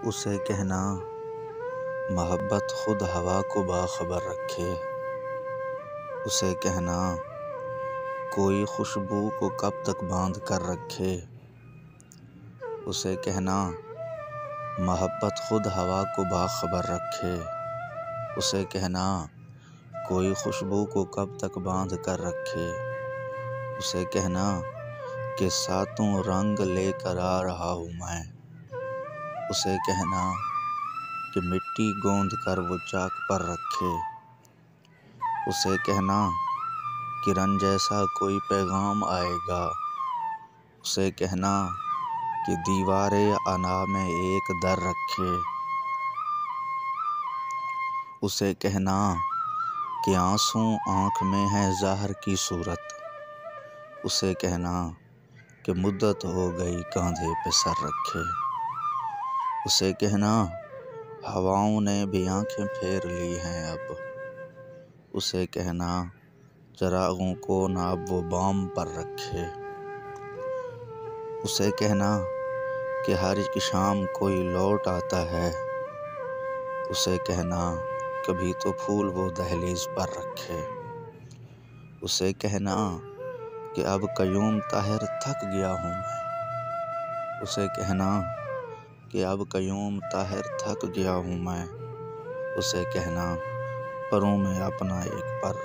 اسے کہنا محبت خود ہوا کو باخبر رکھے، اسے کہنا کوئی خوشبو کو کب تک باندھ کر رکھے، اسے کہنا محبت خود ہوا کو باخبر رکھے، اسے کہنا کوئی خوشبو کو کب تک باندھ کر رکھے، اسے کہنا کہ ساتوں رنگ لے کر آ رہا ہوں میں، اسے کہنا کہ مٹی گوندھ کر وہ چاک پر رکھے، اسے کہنا کرن جیسا کوئی پیغام آئے گا، اسے کہنا کہ دیوار انا میں ایک در رکھے، اسے کہنا کہ آنسوں آنکھ میں ہے زہر کی صورت، اسے کہنا کہ مدت ہو گئی کاندھے پہ سر رکھے، اسے کہنا ہواؤں نے بھی آنکھیں پھیر لی ہیں اب، اسے کہنا چراغوں کو نہ اب وہ بام پر رکھے، اسے کہنا کہ ہر ایک شام کوئی لوٹ آتا ہے، اسے کہنا کبھی تو پھول وہ دہلیز پر رکھے، اسے کہنا کہ اب قیوم طاہر تھک گیا ہوں میں، اسے کہنا کہ اب قیوم طاہر تھک گیا ہوں میں، اسے کہنا پروں میں اپنا ایک پر